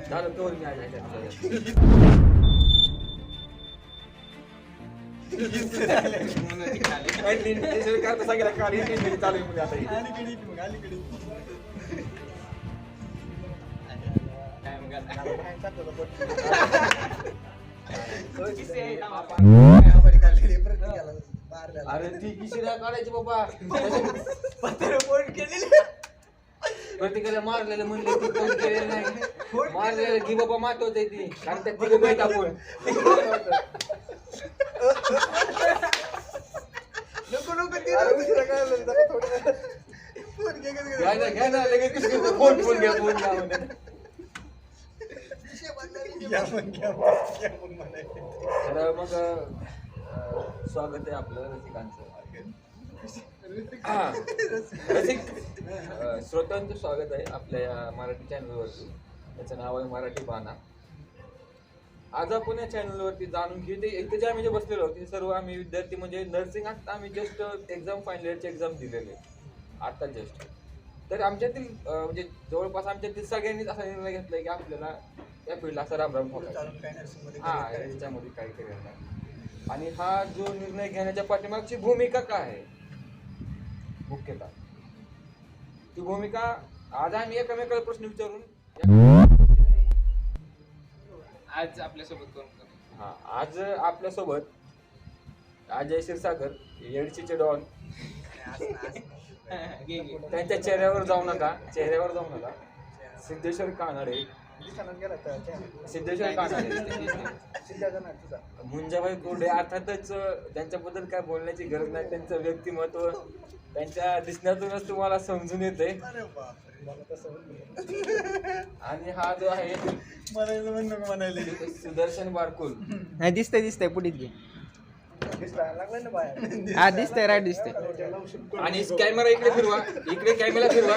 झालं तोर मी आहे सांगितलं चालू आहे अरे ती किशिरा काढायची बाबा प्रत्येकाला मारलेलं म्हणले ती कोण केलेलं नाही मारलेलं की बाबा महत्वाच आहे ती कारण त्या तिघ माहित आपण नको नको घ्या ना लगेच फोन फोन घ्या फोन घ्या मग स्वागत आहे आपलं रसिकांचं श्रोत्यांचं स्वागत आहे आपल्या या मराठी चॅनलवरती त्याचं नाव आहे मराठी बाणा. आज आपण या चॅनलवरती जाणून घेऊ ते इथे जे आम्ही जे बसलेलो आहोत ते सर्व आम्ही विद्यार्थी म्हणजे नर्सिंग आता आम्ही जस्ट एक्झाम फायनल इयरची एक्झाम दिलेली आता जस्ट. तर आमच्यातील म्हणजे जवळपास आमच्यातील सगळ्यांनीच असा निर्णय घेतलाय की आपल्याला या फील्डला असा रामराम हा याच्यामध्ये काही करेल नाही. आणि हा जो निर्णय घेण्याच्या पाठीमागची भूमिका काय आहे मुख्यतः ती भूमिका आज आम्ही एकमेकाला प्रश्न विचारून आज आपल्यासोबत कोण आज आपल्यासोबत अजय क्षीरसागर येडशीचे डॉन त्यांच्या चेहऱ्यावर जाऊ नका सिद्धेश्वर कानडे मुंजाभाई कोरडे अर्थातच त्यांच्याबद्दल काय बोलण्याची गरज नाही. त्यांचं व्यक्तिमत्व त्यांच्या दिसण्यातूनच तुम्हाला समजून येते. आणि हा जो आहे सुदर्शन बारकुल दिसतंय पुढे हा दिसतंय राईट दिसतंय. आणि कॅमेरा इकडे कॅमेरा फिरवा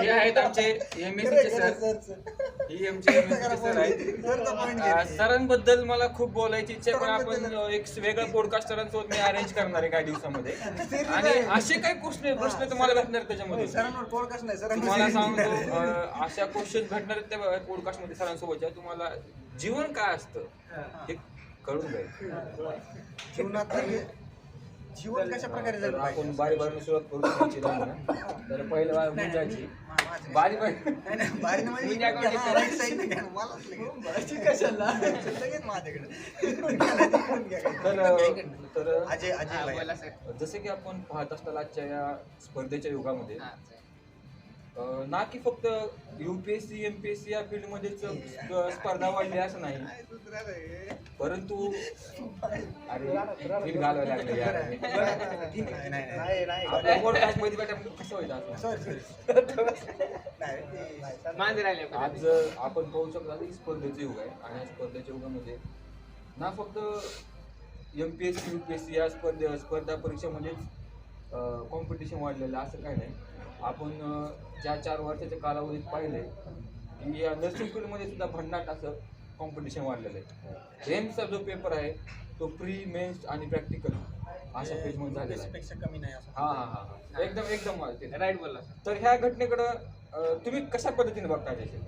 हे आहेत आमचे एमएससीचे सर ही आमचे एमएससीचे सर आहेत. सरांबद्दल मला खूप बोलायची इच्छा पण आपण एक वेगळं पॉडकास्ट सरांसोबत मी अरेंज करणार आहे काही दिवसामध्ये. आणि असे काही प्रश्न तुम्हाला भेटणार त्याच्यामध्ये तुम्हाला सांगतो अशा क्वेश्चन भेटणार त्या पॉडकास्ट मध्ये सरांसोबतच्या. तुम्हाला जीवन काय असतं हे कळून जाईल. जीवन कशा प्रकारे तर आपण बारी बारीने सुरुवात करू तर पहिलं मुंजाची बारी तर जसे की आपण पाहत असताना आजच्या या स्पर्धेच्या युगामध्ये ना की फक्त यूपीएससी एमपीएससी या फील्ड मध्येच स्पर्धा वाढली असं नाही परंतु फील्ड घालायला लागले यार आपल्या पॉडकास्ट मध्ये कसं होईल आज आपण पाहू शकता की स्पर्धेचे युग आहे. आणि या स्पर्धेच्या युगामध्ये ना फक्त एमपीएससी यूपीएससी या स्पर्धा परीक्षेमध्येच कॉम्पिटिशन वाढलेलं असं काही नाही. आपण ज्या 4 वर्षाच्या कालावधीत पाहिले की या नर्सिंग फील्डमध्ये सुद्धा भन्नाट असं कॉम्पिटिशन वाढलेलं आहे. एम्सचा जो पेपर आहे तो प्री मेन्स आणि प्रॅक्टिकल अशा पेजमध्ये झालेला आहे. कमी नाही हा एकदम राईट बोलला. तर ह्या घटनेकडं तुम्ही कशा पद्धतीने बघता याच्या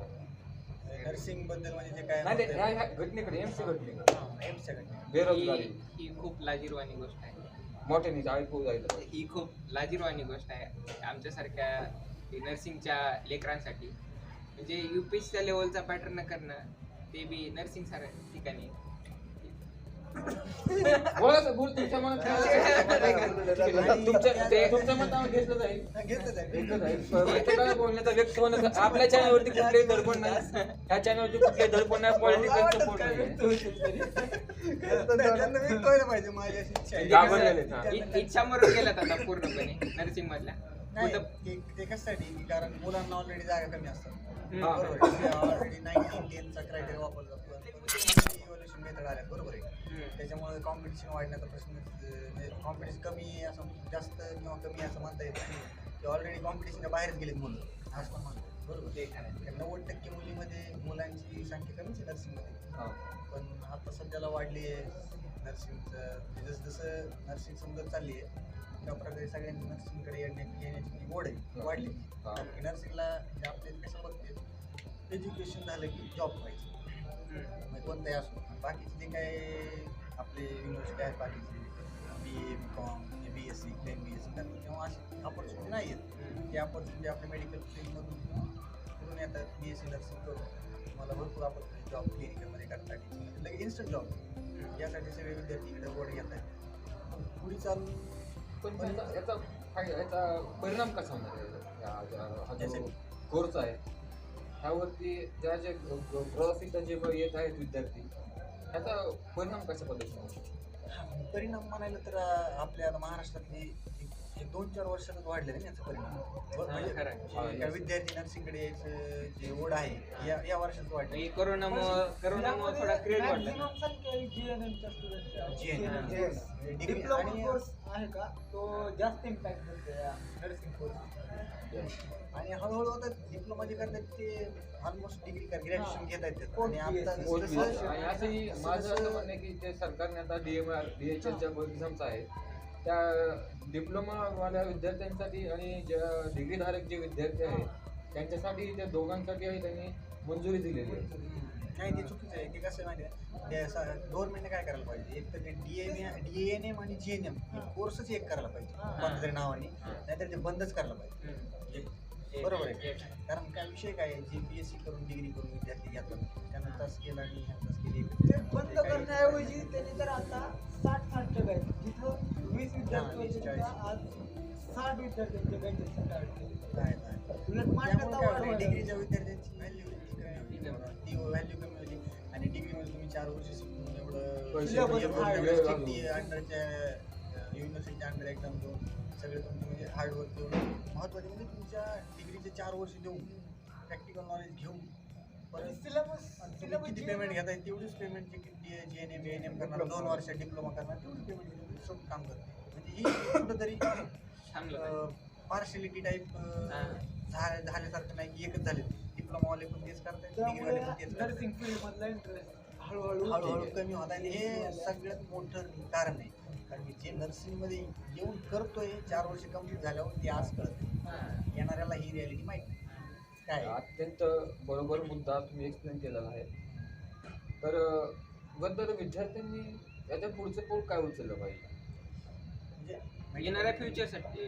नर्सिंग बद्दल म्हणजे जे काय नाही ह्या घटनेकडे एम्सच्या घटनेकडे बेरोजगारी ही खूप लाजिरवाणी गोष्ट आहे. मोठ्याने ऐकू जायचं ही खूप लाजिरवाणी गोष्ट आहे आमच्यासारख्या नर्सिंगच्या लेकरांसाठी. म्हणजे यूपीएससीच्या लेवलचा पॅटर्न करणं ते बी नर्सिंग सारख्या ठिकाणी तुमच्या मतावर घेतलं जाईल बोलण्याचा व्यक्त होणं आपल्या चॅनलवरती कुठलेही दडपण नाही. ह्या चॅनलवरती कुठलेही दडपण नाही. पॉलिटिकल सपोर्ट इच्छा मरून गेल्यात आता पूर्णपणे नर्सिंग मधल्या. एकाचसाठी कारण मुलांना ऑलरेडी जागा कमी असतात. ऑलरेडी 1910चा क्रायटेरिया वापरला जातो. इव्हॅल्युएशन मेथड आल्या बरोबर आहे. त्याच्यामुळे कॉम्पिटिशन वाढण्याचा प्रश्न कॉम्पिटिशन कमी असं जास्त किंवा कमी असं म्हणता येत नाही. ते ऑलरेडी कॉम्पिटिशनच्या बाहेरच गेलेत मुलं असं पण म्हणतो बरोबर. 90% मुलीमध्ये मुलांची संख्या कमीच आहे नर्सिंगमध्ये. पण आता सध्याला वाढली आहे नर्सिंगचं. जसं जसं नर्सिंग समजत चालली आहे त्या प्रकारे सगळ्यांनी नर्सिंगकडे येण्याची जी ओढ आहे वाढली. हा. कारण नर्सिंगला म्हणजे आपले कसं बघते एज्युकेशन झालं की जॉब पाहिजे, मग कोणताही असो. बाकीचे जे काही आपले युनिव्हर्सिटी आहेत बाकीचे BA BCom BSc MBSc करतात तेव्हा अशी ऑपॉर्च्युनिटी नाही आहेत. ती ऑपॉर्च्युनिटी आपल्या मेडिकल फील्डमधून करून येतात. BSc नर्सिंग करून मला भरपूर ऑपॉर्च्युनिटी जॉब क्लिनिकलमध्ये करता टीचिंग लगेच इन्स्टंट जॉब यासाठी सगळे विद्यार्थी इकडे ओढ घेत आहेत. पुढे चालून पण याचा परिणाम कसा होणार आहे? हा जो कोर्स आहे ह्यावरती ज्या जे प्रवासित जे येत आहेत विद्यार्थी ह्याचा परिणाम कशा पद्धतीने होऊ शकतो? परिणाम म्हणायला तर आपल्या आता महाराष्ट्रातली 2-4 वर्षातच वाढलेलं आहे याचा परिणाम. म्हणजे काय विद्यार्थी नर्सिंगकडे यायचं जे ओढ आहे या वर्षात वाढली. करोनामुळे थोडा क्रेज वाढला. डिप्लोमा कोर्स आहे का तो जास्त इम्पॅक्ट करतो या नर्सिंग कोर्स. आणि हळूहळू आता डिप्लोमा जे करतात ते ऑलमोस्ट डिग्री ग्रॅज्युएशन घेत आहेत. आणि आणि असंही माझं असं म्हणणं आहे की जे सरकारने आता DHLच्या एक्झाम्स आहे त्या डिप्लोमावाल्या विद्यार्थ्यांसाठी आणि ज्या डिग्रीधारक जे विद्यार्थी आहेत त्यांच्यासाठी त्या दोघांसाठी त्यांनी मंजुरी दिलेली आहे. नाही ते चुकीचं आहे. ते कसं आहे माहिती आहे गव्हर्नमेंटने काय करायला पाहिजे, एक तर ते DNM आणि GNM हे कोर्सच एक करायला पाहिजे कोणत्या तरी नावाने, नाहीतर ते बंदच करायला पाहिजे. बरोबर आहे. कारण काय विषय काय आहे, जे BSc करून डिग्री करून विद्यार्थी घेतात त्यांना तास केला आणि ह्या तास केली ते बंद करण्याऐवजी त्यांनी तर आता 60-60 आहेत जिथं 20 विद्यार्थी होते तिथं आज 60 विद्यार्थ्यांचे बँकेत 60 उलट मान्यता वाढवली. डिग्रीच्या विद्यार्थ्यांची व्हॅल्यू ती व्हॅल्यू कमी होती. आणि डिग्रीमध्ये तुम्ही 4 वर्ष शिकून एवढं अंडरच्या युनिव्हर्सिटीच्या अंडर एक्झाम देऊन सगळे तुमचे म्हणजे हार्डवर्क देऊन महत्त्वाचे म्हणजे तुमच्या डिग्रीचे 4 वर्ष देऊन प्रॅक्टिकल नॉलेज घेऊन परत सिलेबस किती पेमेंट घेता येईल तेवढीच पेमेंट जे GNM BNM करणार 2 वर्ष डिप्लोमा करणार तेवढी पेमेंट सोबत काम करते. म्हणजे ही कुठंतरी पार्शलिटी टाईप झाल्यासारखं नाही की एकच झाले. डिप्लोमावाले पण तेच करतात, डिग्रीवाले पण तेच करतात. नर्सिंग फील्ड मधला इंटरेस्ट हळूहळू कमी होत आहे. हे सगळ्यात मोठं कारण आहे. कारण की जे नर्सिंगमध्ये येऊन करतोय 4 वर्ष कंप्लीट झाल्यावर ते आज कळत येणाऱ्याला ही रियालिटी माहित नाही काय. अत्यंत बरोबर मुद्दा तुम्ही एक्सप्लेन केलेला आहे. तर बद्दल विद्यार्थ्यांनी याच्या पुढचं पाऊल काय उचललं पाहिजे? म्हणजे येणाऱ्या फ्युचरसाठी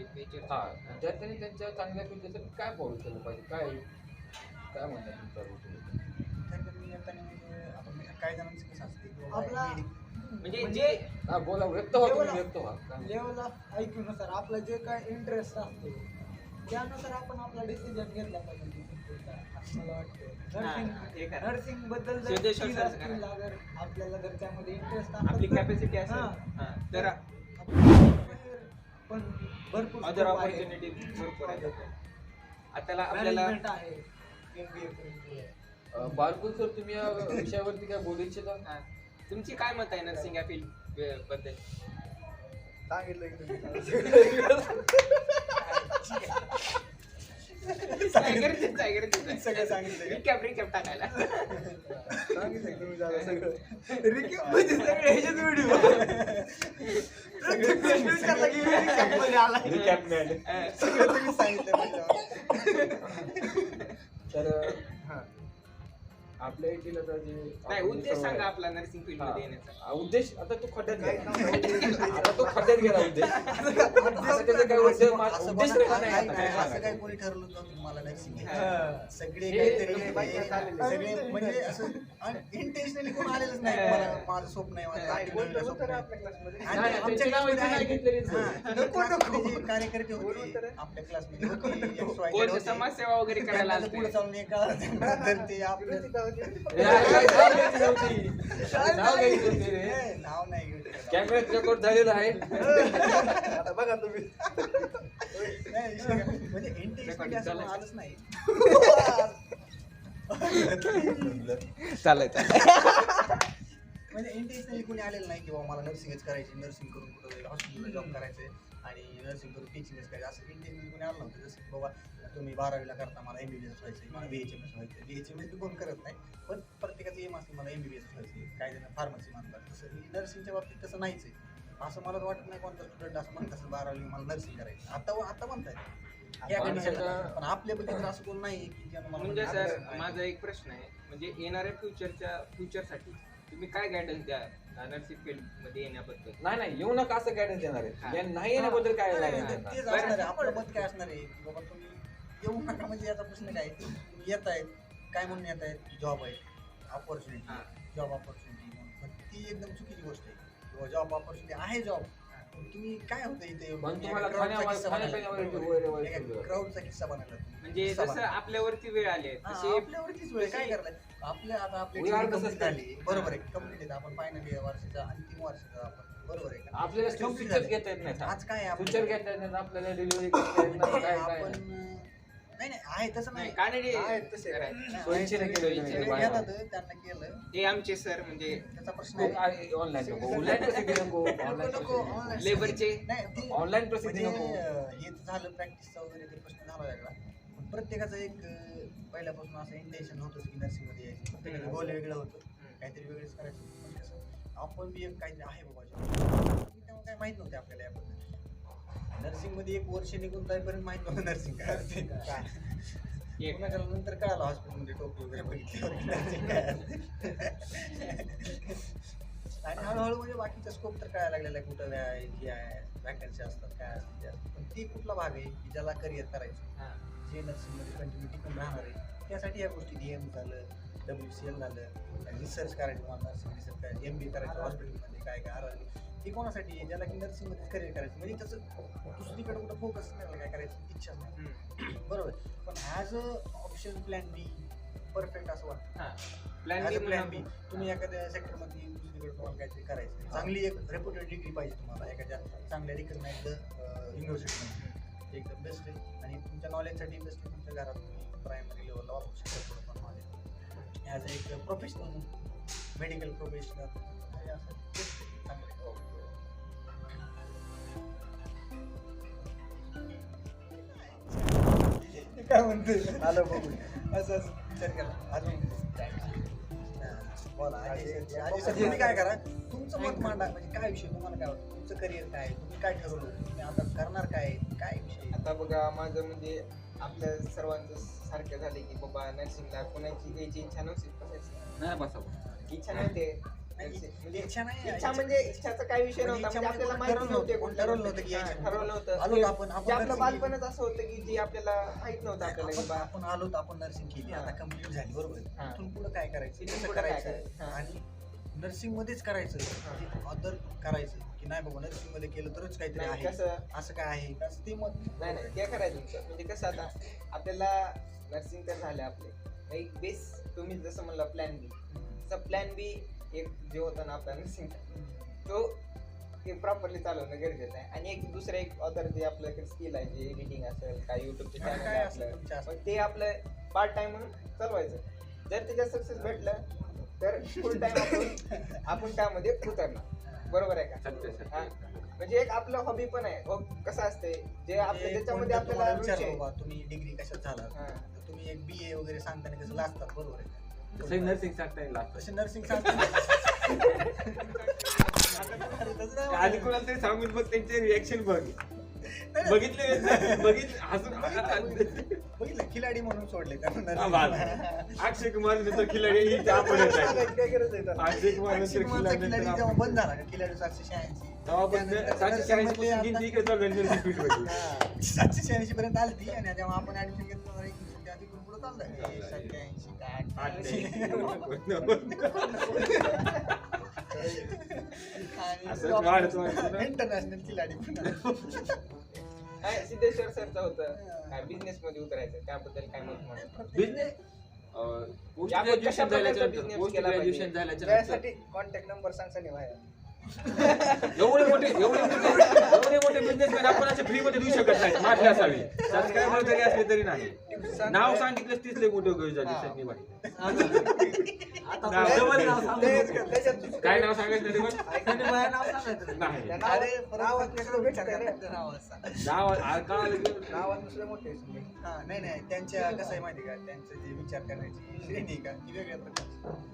हा विद्यार्थ्यांनी त्यांच्या चांगल्या फ्युचरसाठी काय पाऊल उचललं पाहिजे? काय म्हणतात तुमच्या विद्यार्थ्यांनी येताना म्हणजे आता काही जणांचं कसं असते की बाबा आपला म्हणजे जे हा बोला, व्यक्त व्हा तुम्ही, व्यक्त व्हा. लेवल ऑफ IQ नुसार आपला जे काय इंटरेस्ट असतो त्यानुसार आपण आपला डिसिजन घेतला पाहिजे. मला वाटतं नर्सिंग बद्दल जर सिद्धेश्वर skill सर असतील, अगर आपल्याला जर त्यामध्ये इंटरेस्ट आपली असेल कॅपॅसिटी हा. असेल तर पण भरपूर अदर scope आहे. ऑपॉर्च्युनिटी भरपूर आहेत. आता आपल्याला Management आहे MBA करून. बारकुल सर, तुम्ही या विषयावरती काय बोलू इच्छिता? तुमची काय मत आहे नर्सिंग या फील्ड बद्दल? सांगितलं की तुम्ही सगळं सांगितलं. रिकॅप टाकायला सांगितलं की तुम्ही झालं सगळं. Recap मध्ये सगळे ह्याचेच video. प्रत्येक प्रश्न विचारला की recap मध्ये आला. Recap man. सगळं तुम्ही सांगितलं माझ्यावर. तर आपल्या येथील आता जे नाही उद्देश सांगा आपला नर्सिंग फील्ड मध्ये येण्याचा. उद्देश आता तो खड्ड्यात गेला. आता तो खड्ड्यात गेला उद्देश. आता त्याचा काय उद्देश राहिला नाही आता काय असं सांगायचं. काही कोणी ठरवलं नव्हतं मला नर्सिंग सगळे हे काहीतरी सगळे म्हणजे असं इंटेन्शनली कोण आलेलंच नाही. मला माझं स्वप्न आहे, माझं आठवलं स्वप्न आहे. आणि नाही, आमच्या त्यांची नावं इथे क्लासमध्ये नाही घेतलेलीच हा, नाही. classमध्ये जे कार्यकर्ते होते आपल्या क्लासमध्ये कोण समाजसेवा वगैरे करायला आलते? पुढे चालून एका तर ते आपलं नाव घ्यायचं होते रे. नाव नाही घेऊ. कॅमेऱ्यात रेकॉर्ड झालेला आहे. आता बघा तुम्ही नाही, विषय काय, म्हणजे इंटेन्शनली असं कोण आलंच नाही. चालायचं म्हणजे इंटेन्शनली कोणी आलेलं नाही की बाबा मला नर्सिंगच करायची, नर्सिंग करून कुठं हॉस्पिटलला जॉब करायचं आणि नर्सिंग करून टीचिंगच करायचं असं इंटेन्शनली कोणी आलं नव्हतं. जसं की बाबा तुम्ही 12वीला करता मला MBBS व्हायचं, मला BHMS व्हायचं. BHMS कोण करत नाही, पण प्रत्येकाचं एम असतं मला MBBS व्हायचं. काही जण फार्मसी म्हणतात. तसं नर्सिंगच्या बाबतीत तसं नाहीच आहे. असं मला तर वाटत नाही कोणता स्टुडंट असं म्हणत असेल 12वी मला नर्सिंग करायचं. आता म्हणतायत या कंडिशनला. पण आपल्या बद्दल असं कोण नाही की ज्यानं मला म्हणजे म्हणलं, सर आता माझा एक प्रश्न आहे, म्हणजे येणाऱ्या फ्युचरसाठी तुम्ही काय गायडन्स द्या नर्सिंग फील्ड मध्ये येण्याबद्दल? नाही येऊ नका असं गायडन्स देणार हा. आहे. या नाही येण्याबद्दल काय नाही, guidance नाही, देणार? तेच असणार आहे. आपलं मत काय असणार आहे की बाबा तुम्ही येऊ नका म्हणजे याचा प्रश्न काय तुम्ही येत आहेत काय म्हणून येत आहेत जॉब आहे ऑपॉर्च्युनिटी हा. जॉब ऑपॉर्च्युनिटी म्हणून ती एकदम चुकीची गोष्ट आहे. जॉब ऑपॉर्च्युनिटी आहे जॉब तुम्ही काय होतं इथे पण तुम्हाला खाण्यापिण्यावर क्राऊडचा किस्सा बनवला तुम्ही. म्हणजे किस्सा जसं बनवला. आपल्यावरती वेळ आली आहे हा, तशी आपल्यावरतीच वेळ काय करायला आता आपली We are degree the complete system. झाली बरोबर आहे कंप्लीट आहे आपण फायनल वर्षाचा अंतिम वर्षाचा आपण बरोबर आहे का? आपल्याला Complete फ्युचर झाली. घेता येत नाही. आज काय आहे आपण- फ्युचर घेता येत नाही आपल्याला डिलिव्हरी करता येत नाही काय काय आपण नाही आहे तसं नाही नाही कानडी आहे तसे करायचं. सोयीचीने केलं त्यांनी तुम्ही. घेतात, त्यांना केलं हे आमचे सर म्हणजे त्याचा प्रश्न आहे. ऑनलाईन नको ऑनलाईन प्रसिद्धी नको नको, ऑनलाईन online लेबरचे नाही, ते- ऑनलाईन प्रसिद्धी म्हणजे, नको. हे तर झालं प्रॅक्टिसचा वगैरे ते प्रश्न झाला वेगळा पण प्रत्येकाचं एक पहिल्यापासून असं इंटेन्शन होतंच की नर्सिंग मध्ये यायचं प्रत्येकाचं गोल वेगळं होतं काहीतरी वेगळंच करायचं पण कसं आपण बी एक काहीतरी आहे बाबा तेव्हा काय माहित नव्हते आपल्याला याबद्दल नर्सिंग मध्ये एक वर्ष निघून जाईपर्यंत माहित नव्हतं नर्सिंग काय असते एक पुन्हा नंतर कळालं हॉस्पिटलमध्ये टोपी वगैरे बघितल्यावर nursing काय असते. आणि हळूहळू म्हणजे बाकीचा स्कोप तर कळायला लागलेला आहे कुठं आहे जी आहे वॅकन्सी असतात काय असतात ते असतात. पण ती कुठला भाग आहे की ज्याला करिअर करायचं हा. जे नर्सिंगमध्ये कंटिन्यू टिकून राहणार आहे त्यासाठी या गोष्टी DM झालं WCL झालं रिसर्च करायचं तुम्हाला नर्सिंग रिसर्च काय MBA करायचं हॉस्पिटलमध्ये काय काय RRB हे कोणासाठी आहे ज्याला की नर्सिंगमध्ये करिअर करायचं म्हणजे त्याचं दुसरीकडे कुठं फोकस नाही काय करायचं इच्छा नाही बरोबर पण as a option plan be perfect असं वाटतं हा. Plan as be a plan म्हणून बी तुम्ही एखाद्या सेक्टरमध्ये दुसरीकडे तुम्हाला काहीतरी करायचं चांगली एक रेप्युटेड डिग्री पाहिजे तुम्हाला एखाद्या चांगल्या रिकग्नाइज्ड युनिव्हर्सिटीमध्ये एकदम बेस्ट आहे आणि तुमच्या नॉलेजसाठी बेस्ट आहे तुमच्या घरात तुम्ही प्रायमरी लेवलला वापरू शकता थोडंफार नॉलेज ॲज अ एक प्रोफेशनल मेडिकल प्रोफेशनल असं बेस्ट आहे चांगलं आहे. काय म्हणतोय आलं बघून असं असं विचार केला अजून बोला अजय सर तुम्ही काय करा तुमचं मत मांडा म्हणजे काय विषय तुम्हाला काय वाटतं तुमचं करिअर काय आहे? तुम्ही काय ठरवलं तुम्ही आता करणार काय विषय आता बघा माझं म्हणजे आपल्या सर्वांचं सारखं झाले की बाबा नर्सिंगला कोणाची यायची इच्छा नव्हती बसायची नाही बसा इच्छा नव्हते म्हणजे इच्छा नाही इच्छा म्हणजे इच्छाचा काही विषय म्हणजे नव्हता म्हणजे इच्छा आपल्याला म्हणजे माहिती नव्हते कोण ठरवलं नव्हतं की यायचं. ठरवलं नव्हतं आलो आपण जे आपलं nursing बालपणच असं होतं की जे आपल्याला माहित नव्हतं आपल्याला की बा आपण आलो तर आपण नर्सिंग केली आता कम्प्लीट झाली बरोबर हा. आहे. इथून पुढे काय करायचं इथून कसं पुढं काय करायचं करायचं? हा. आणि नर्सिंग मध्येच करायचं अदर करायचं की नाही बाबा नर्सिंग मध्ये केलं तरच काहीतरी नाही, आहे कसं असं काय आहे असं ते मत नाही नाही ते करायचं होतं. म्हणजे कसं आता आपल्याला नर्सिंग तर झालं आपले एक बेस तुम्ही जसं म्हणलं प्लॅन बी तसं प्लॅन बी एक जे होतं ना आपला नर्सिंग तो ते प्रॉपरली चालवणं गरजेचं आहे आणि एक दुसरं एक अदर जे आपल्याकडे स्किल आहे जे एडिटिंग असेल काय युट्यूबचे आणि चॅनल काय आहे असेल तुमच्या आपलं मग ते आपलं पार्ट टाइम म्हणून चालवायचं जर त्याच्यात सक्सेस भेटलं तर फुल टाइम आपण त्यामध्ये उतरणार बरोबर आहे का सत्य, सत्य. हा. म्हणजे एक आपलं हॉबी पण आहे हो कसं असते जे आपलं त्याच्यामध्ये कोणतं आपल्याला तुम्हाला रुची विचारलं आहे. बाबा तुम्ही डिग्री कशात झाला हा. तर तुम्ही एक BA वगैरे सांगताना कसं लागतात बरोबर आहे तसंही नर्सिंग सांगता येईल लागतं. तसे नर्सिंग सांगताना आधी कोणाला तरी सांगून बघ त्यांचे रिएक्शन बघ बघितले हसून बघितलं खिलाडी म्हणून सोडले हा, बाल. अक्षय कुमार नंतर खिलाडी ही त्या आपण येत आहे. काय गरज आहे त्याला? अक्षय कुमार नंतर अक्षय कुमारचा खिलाडी खिलाडी नंतर जेव्हा आपण. बंद झाला का खिलाडी 786 तेव्हा पण सातशे चाळीस पासून गिनती इकडे चालू आहे नर्सिंग फील्ड मध्ये. 786 पर्यंत आली आणि जेव्हा आपण ऍडमिशन घेतलं एक दिवसाच्या आधी पुढे चाललंय 87 काय 88 असं वाढत वाढत. इंटरनॅशनल खिलाडी पुन्हा काय सिद्धेश्वर सरचं होतं काय बिझनेस मध्ये उतरायचं त्याबद्दल काय मत म्हणा बिझनेस पोस्ट या आपण कशा ग्रॅज्युएशन प्रकारचा झाल्याच्या business पोस्ट केला ग्रॅज्युएशन पाहिजे? झाल्याच्या त्यासाठी कॉन्टॅक्ट नंबर सांगसा नाही बाहेर एवढे मोठे बिझनेसमॅन आपण असे फ्री मध्ये देऊ शकत नाही माझे असावे सबस्क्रायबर जरी असले तरी नाही नाव सांगितलंच तीच लय मोठं गोष्ट झाली सन्नी बाई. आता नाव- डबल नाव सांगू तेच नको. का, त्याच्यात काय नाव सांगायचं तरी पण आणि माझं नाव सांगायचं नाही. नाही. त्या अरे नावात परत कसं भेटतं रे? नाव कळालं की नावात दुसरे मोठे आहेत. हा नाही नाही त्यांच्या कसं आहे माहिती का त्यांचं जे विचार करण्याची श्रेणी का ती वेगळ्या प्रकारची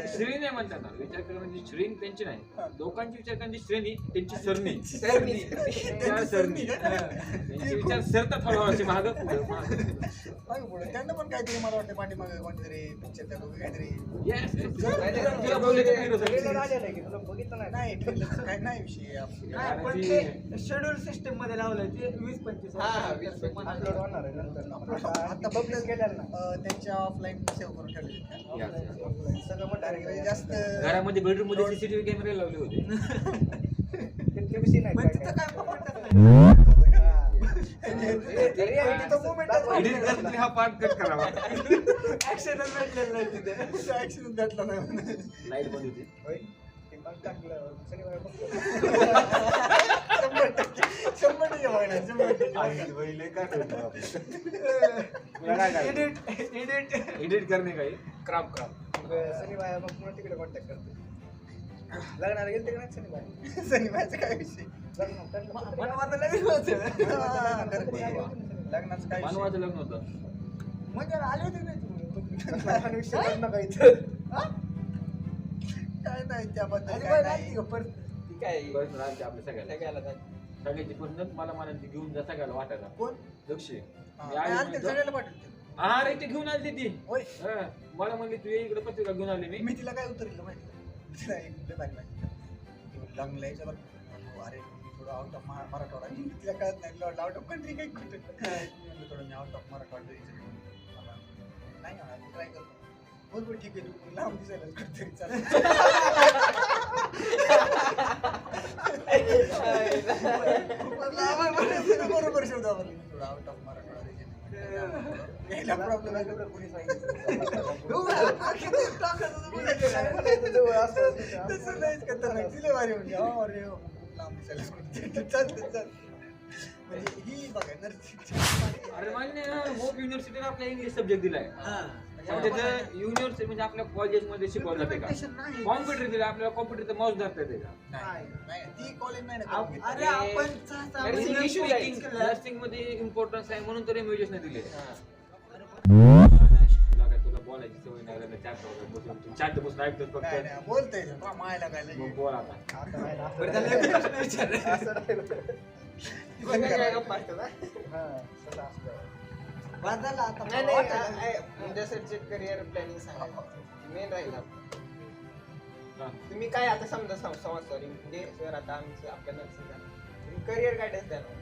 श्रेणी नाही म्हणतात ना, विचार करण्याची श्रेणी त्यांची नाही, लोकांची विचार करण्याची श्रेणी त्यांची सरणी सरणी. विचार सरणी त्यांचे विचार सरतात हळूहळू असे मागं पुढं मागे पुढे त्यांना पण काहीतरी मला वाटतं पाठीमागे कोणतरी पिक्चरच्या काहीतरी Yes, तुला बोलले तर hero साठी. ट्रेलर आलेलं आहे की तुला बघितलं नाही? नाही ट्रेलरचं काय नाही विषय नाही, पण ते शेड्यूल सिस्टम मध्ये लावलंय ते 20-25 हा, 20-25 अपलोड होणार आहे नंतर. आता बघलेच गेलेलं ना. त्यांच्या ऑफलाईन सेव्ह करून ठेवलेले आहेत का? Yes, yes. सगळं मोठं Direct जास्त घरामध्ये बेडरूम मध्ये सीसीटीव्ही कॅमेरे लावले होते. तिथले बी scene आहेत पण काय तिथं काय. काय मोमेंटच नाही. Reality चा moment च Edit नाही. करताना हा पार्ट कट करावा. ऍक्शनच भेटलेलं नाही तिथे. ऍक्सिडेंट भेटला नाही म्हणून. लाईट बंद होती. होय. ते पण टाकलं. शनिवारी बघतो. 100% बघणार, 100% आई, बघणार. वहिले काय करतो आपण? तुला काय काय एडिट एडिट करणे काही क्राफ्ट शनिवारी मग पुन्हा तिकडे कॉन्टॅक्ट करतो. लग्नाला गेलते का नाही शनिवारी? शनिवारचा काय विषय मनवाचं लग्न होतं. हा, खरं ते. लग्नाचं काय विषय मानवाचं लग्न होतं. म्हणजे आले होते नाही तुम्ही. लग्नाविषयी लग्न काय इथं? काय नाही त्याबद्दल आणि काय बाई नाही. राहते का परत? ती काय बस राहते आपल्या सगळ्याला सगळ्याला जायचं. सगळ्याची पद्धत मला म्हणायची घेऊन जा सगळ्याला वाटायला कोण लक्ष हा, मी आई आलते, म्हणतो, सगळ्याला पाठवते अरे ते घेऊन आली ती होय हं. मला म्हणली तू ये इकडे पत्रिका घेऊन आली मी मी तिला काय उत्तर दिलं माहिती का? तिला एक लय भारी माहिती लग्नला यायच्या बरं अरे मी थोडं आउट ऑफ मराठवाडा तिला कळत नाही आउट ऑफ कंट्री काही कुठे म्हणलं थोडं मी आउट ऑफ मराठवाडा यायचं मला नाही म्हणा ट्राय करतो बरोबर ठीक आहे तू लांब दिसायला कुठेतरी चालेल बरोबर शब्द वापरले मी थोडं आउट ऑफ मराठवाडा यायला प्रॉब्लेम आहे का कोणी तसं नाहीच करता नाही तिला भारी म्हणजे अरे हो, खूप लांब दिसायला कुठेतरी चालतं चालतं म्हणजे ही बघा नर्सिंग अरे मान्य मोप युनिव्हर्सिटीने आपल्या इंग्लिश सब्जेक्ट दिलाय हा. त्याचं युनिव्हर्सिटी म्हणजे आपल्या कॉलेजमध्ये शिकवलं जाते का Implementation नाही. कॉम्प्युटर दिला आपल्याला कॉम्प्युटरचा माऊस धरता येते का नाही नाही ती कॉलेज नाही ना करून घेतली. अरे आपण सहा Nursing महिने issue आहे. posting केलं. नर्सिंग मध्ये इम्पॉर्टन्स आहे म्हणून तर एमएस नाही दिले हा. तुला काय तुला बोलायची सवय नाही राहिली चाट बसून ऐकतोच नाही फक्त नाही बोलतोय ना, मायला काय लगे. मग बोल आता आता नाही ना, बरं झालं एक प्रश्न विचारला. असं राहिलं. बंद काय करा. गप्पा असतात, हा? हा, तसं असतं. बाद झालं आता. नाही नाही वाटायला. म्हणजे असं करिअर प्लॅनिंग सांगायचं मेन राहील आपलं. हा. तुम्ही काय आता समजा संवाद सॉरी म्हणजे सर आता आमचं आपल्या नर्सिंग करिअर गायडन्स द्या ना.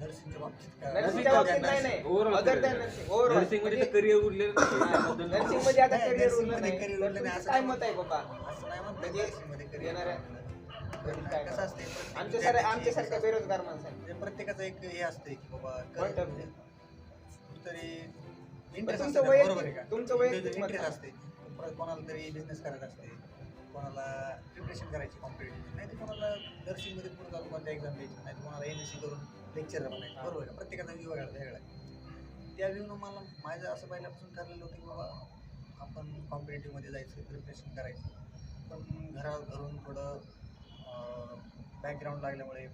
नर्सिंगच्या बाबतीत काय नर्सिंगच्या बाबतीत नाही नाही Overall other career. Than nursing overall nursing मध्ये करिअर उरलेलं नाही. नर्सिंग मध्ये आता नाही, करिअर nursing उरलं मध्ये नाही career तर उरलं नाही तुमचं असं काय नाही. मत आहे बाबा असं नाही म्हणत म्हणजे नर्सिंगमध्ये career येणाऱ्या उरलं नाही. काय कसं असते प्रत्येक आमच्यासारख्या विद्यार्थ्याची बेरोजगार माणसांनी म्हणजे प्रत्येकाचं एक हे असते की बाबा Point of view. कुठतरी पण इंटरेस्ट तुमचं असते वैयक्तिक- बरोबर आहे का तुमचं वैयक्तिक मत इंटरेस्ट सांगा. असते परत कोणाला तरी बिझनेस करायचा असते कोणाला प्रिपरेशन करायची कॉम्पिटेटिव्ह नाही तर कोणाला नर्सिंगमध्ये पुढे जाऊन कोणत्या एक्झाम द्यायची नाही तर कोणाला एमएससी करून लेक्चर बनायचं बरोबर आहे का प्रत्येकाचा व्ह्यू वेगळा आहे त्या व्ह्यूनं मला माझं असं पहिल्यापासून ठरलेलं होतं की बाबा आपण कॉम्पिटेटिव्हमध्ये जायचं प्रिपरेशन करायचं पण घरून थोडं बॅकग्राऊंड लागल्यामुळे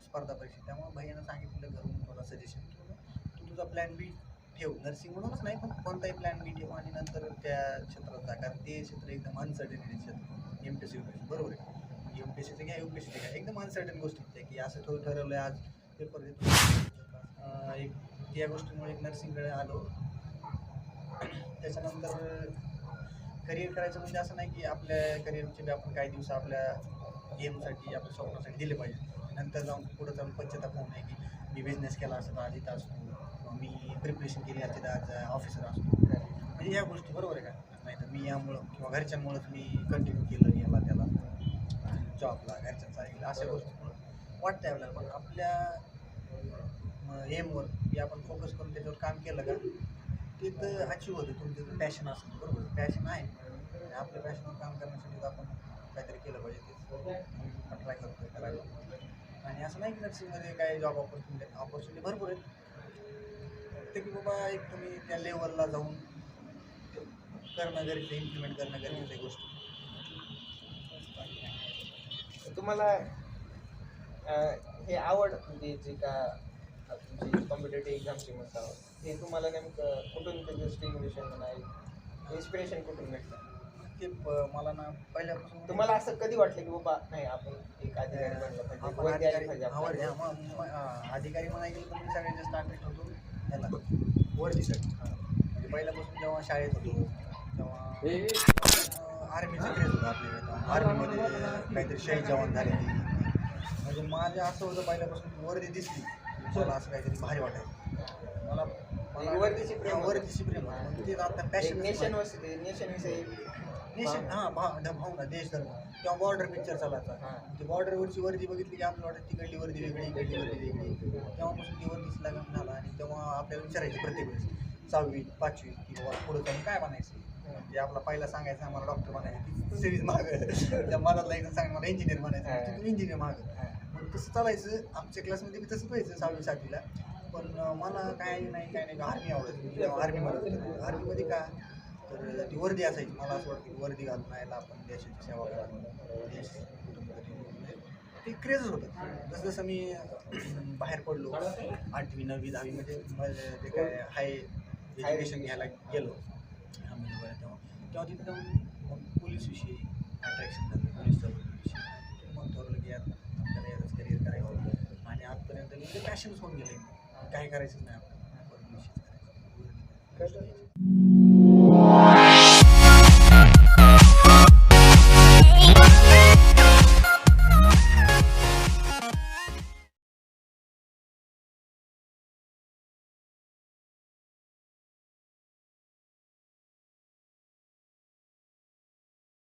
स्पर्धा परीक्षा त्यामुळे भैयानं सांगितलं घरून थोडं सजेशन तू तुझा प्लॅन बी ठेव नर्सिंग म्हणूनच नाही पण कोणताही प्लॅन बी ठेव आणि नंतर त्या क्षेत्रात जा कारण ते क्षेत्र एकदम अनसर्टन क्षेत्र एमपीएससी यूपीएससी बरोबर आहे एमपीएससीचं घ्या यूपीएससी घ्या एकदम अनसर्टन गोष्टी आहे की असं ठरवलं आहे आज पेपर देतो एक त्या गोष्टीमुळे एक नर्सिंगकडे आलो त्याच्यानंतर करिअर करायचं म्हणजे असं नाही की आपल्या करिअरचे बी आपण काही दिवस आपल्या गेमसाठी आपल्या स्वप्नासाठी दिले पाहिजे नंतर जाऊन पुढं जाऊन पश्चाताप होऊ नये की मी बिझनेस केला असता तर आज इथं असतो किंवा मी प्रिपरेशन केली असते तर आज ऑफिसर असतो म्हणजे या गोष्टी बरोबर आहे का नाही तर मी यामुळं किंवा घरच्यांमुळंच मी कंटिन्यू केलं याला त्याला जॉबला घरच्यांचा ऐकलं अशा गोष्टीमुळं वाटतं आपल्याला पण आपल्या एमवर की आपण फोकस करून त्याच्यावर काम केलं का ते तर अचीव होतं तुमचं पॅशन असतं बरोबर पॅशन आहे आपल्या पॅशनवर काम करण्यासाठी आपण काहीतरी केलं पाहिजे ते ट्राय करतोय करायला आणि असं नाही की नर्सिंगमध्ये काय जॉब ऑपॉर्च्युनिटी भरपूर आहेत वाटतं की बाबा एक तुम्ही त्या लेवलला जाऊन करणं गरजेचं, इम्प्लिमेंट करणं गरजेचं आहे गोष्ट. तुम्हाला हे आवड म्हणजे जे का तुमची कॉम्पिटेटिव्ह एक्झामची म्हणता हे तुम्हाला नेमकं कुठून त्याचं स्टिम्युलेशन म्हणा इन्स्पिरेशन कुठून भेटलं? ते मला ना पहिल्यापासून तुम्हाला असं कधी वाटलं की बाबा नाही आपण एक अधिकारी बनलं पाहिजे, आपण वरती आली अधिकारी पाहिजे आवड आपल्याला? अधिकारी म्हणायला गेलं तर मी सगळ्यात जास्त अट्रॅक्ट होतो याला वरतीसाठी. म्हणजे पहिल्यापासून जेव्हा शाळेत होतो तेव्हा आर्मीचं क्रेज होतं आपल्याकडे. आर्मीमध्ये काहीतरी शहीद जवान झाले म्हणजे माझं असं होतं पहिल्यापासून वर्दी दिसली चला असं काहीतरी भारी वाटायचं मला. वरतीची प्रेम वरतीची प्रेम होतं. ते आता पॅशन नेशन विषयी नेशन भावना देश धर्म. तेव्हा बॉर्डर पिक्चर चालायचा. हां. ते बॉर्डरवरची वर्दी बघितली की आपल्याला वाटत तिकडली वर्दी वेगळी इकडली वर्दी वेगळी. तेव्हापासून ती वर्दीच लागून झाला आणि तेव्हा आपल्याला विचारायची प्रत्येक वेळेस 6वी 5वी की बाबा पुढं जाऊन काय बनायचं. म्हणजे आपला पहिला सांगायचं आम्हाला डॉक्टर बनायचं ती सिरीज मागं त्या मनातला एकदा सांग मला इंजिनियर बनायचं तिथून इंजिनियर मागं. मग तसं चालायचं. आमच्या क्लासमध्ये बी तसंच व्हायचं 6वी 7वीला. पण मला काय नाही आर्मी आवडत. आर्मीमध्ये आर्मीमध्ये का तर ती वर्दी असायची. मला असं वाटतं की वर्दी घालून यायला आपण देशाची सेवा करावी. देश कुटुंब ते क्रेजच होतं. जसं मी बाहेर पडलो 8वी 9वी 10वी म्हणजे जे काय हाय एज्युकेशन घ्यायला गेलो तेव्हा तिथं जाऊन मग पोलीसविषयी अट्रॅक्शन झालं. पोलीस विषयी मग ठरवलं की यार आपल्याला यातच करिअर करायचं आणि आजपर्यंत मी ते पॅशनच होऊन गेले. काय करायचं नाही आपल्याला.